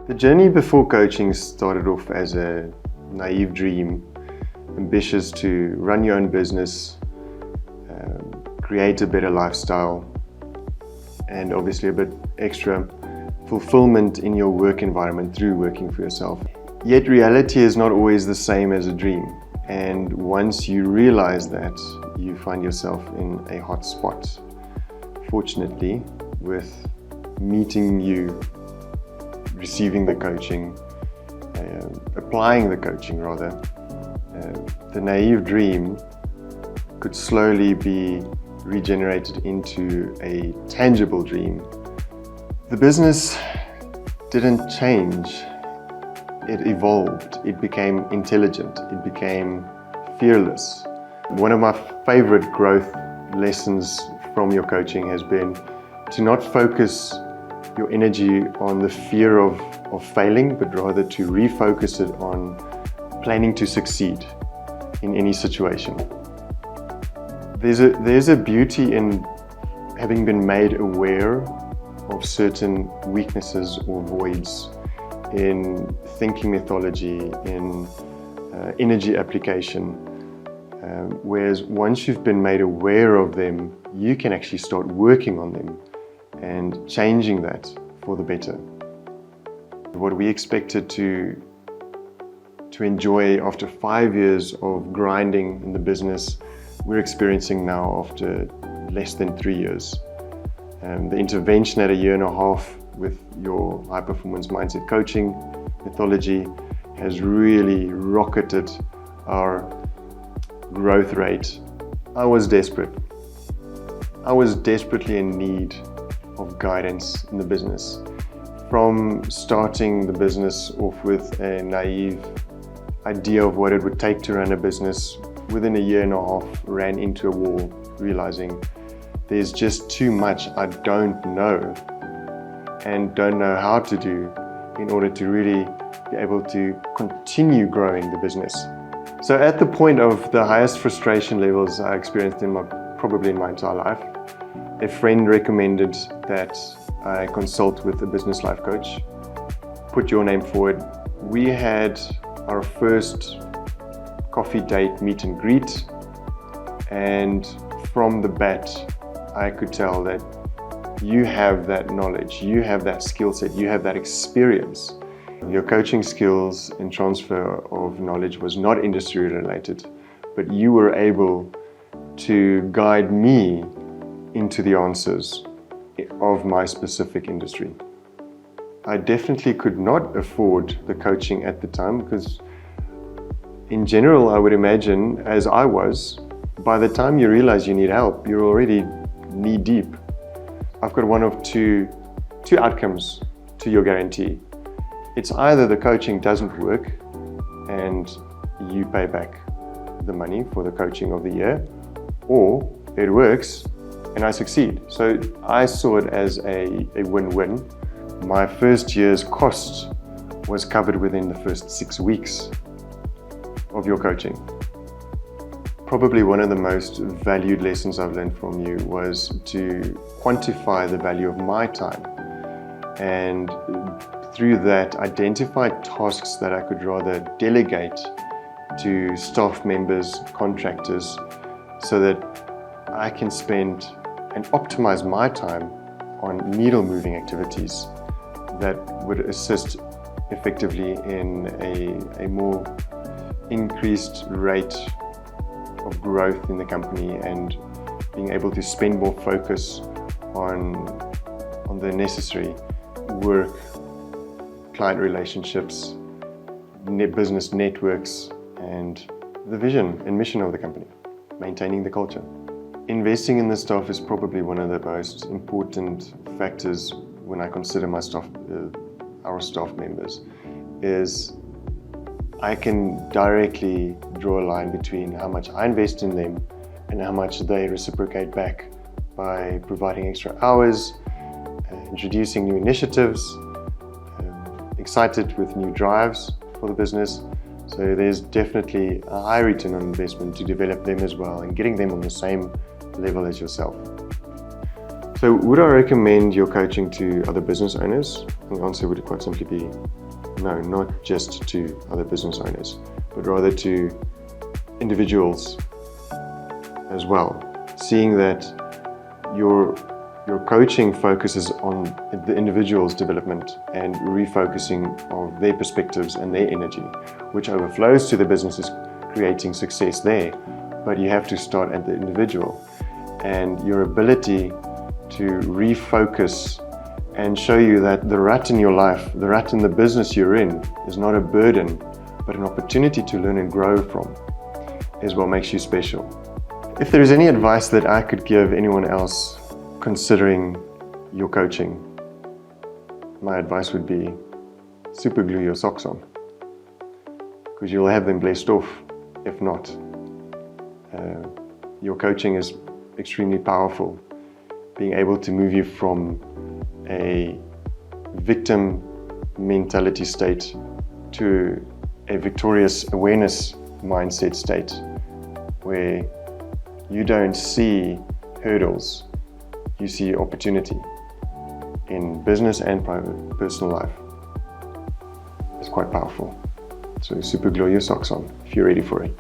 The journey before coaching started off as a naive dream, ambitious to run your own business, create a better lifestyle, and obviously a bit extra fulfillment in your work environment through working for yourself. Yet reality is not always the same as a dream, and once you realize that, you find yourself in a hot spot. Fortunately, with meeting you, receiving the coaching, applying the coaching rather, the naive dream could slowly be regenerated into a tangible dream. The business didn't change, it evolved, it became intelligent, it became fearless. One of my favorite growth lessons from your coaching has been to not focus your energy on the fear of failing, but rather to refocus it on planning to succeed in any situation. There's a beauty in having been made aware of certain weaknesses or voids in thinking methodology, in energy application, whereas once you've been made aware of them, you can actually start working on them and changing that for the better. What we expected to enjoy after 5 years of grinding in the business, we're experiencing now after less than 3 years. The intervention at 1.5 years with your high performance mindset coaching methodology has really rocketed our growth rate. I was desperate. I was desperately in need of guidance in the business. From starting the business off with a naive idea of what it would take to run a business, within 1.5 years ran into a wall, realizing there's just too much I don't know and don't know how to do in order to really be able to continue growing the business. So at the point of the highest frustration levels I experienced probably in my entire life, a friend recommended that I consult with a business life coach, put your name forward. We had our first coffee date meet and greet, and from the bat I could tell that you have that knowledge, you have that skill set, you have that experience. Your coaching skills and transfer of knowledge was not industry related, but you were able to guide me into the answers of my specific industry. I definitely could not afford the coaching at the time because in general, I would imagine, as I was, by the time you realize you need help, you're already knee deep. I've got one of two outcomes to your guarantee. It's either the coaching doesn't work and you pay back the money for the coaching of the year, or it works and I succeed. So I saw it as a win-win. My first year's cost was covered within the first 6 weeks of your coaching. Probably one of the most valued lessons I've learned from you was to quantify the value of my time, and through that identify tasks that I could rather delegate to staff members, contractors, so that I can spend and optimize my time on needle moving activities that would assist effectively in a more increased rate of growth in the company and being able to spend more focus on the necessary work, client relationships, business networks, and the vision and mission of the company, maintaining the culture. Investing in the staff is probably one of the most important factors when I consider my staff, our staff members, is I can directly draw a line between how much I invest in them and how much they reciprocate back by providing extra hours, introducing new initiatives, excited with new drives for the business. So there's definitely a high return on investment to develop them as well and getting them on the same level as yourself. So would I recommend your coaching to other business owners? The answer would quite simply be no, not just to other business owners, but rather to individuals as well. Seeing that your coaching focuses on the individual's development and refocusing of their perspectives and their energy, which overflows to the businesses, creating success there. But you have to start at the individual, and your ability to refocus and show you that the rut in your life, the rut in the business you're in, is not a burden, but an opportunity to learn and grow from, is what makes you special. If there is any advice that I could give anyone else considering your coaching, my advice would be super glue your socks on, because you'll have them blessed off if not. Your coaching is extremely powerful, being able to move you from a victim mentality state to a victorious awareness mindset state, where you don't see hurdles, you see opportunity in business and private, personal life. It's quite powerful. So super glue your socks on if you're ready for it.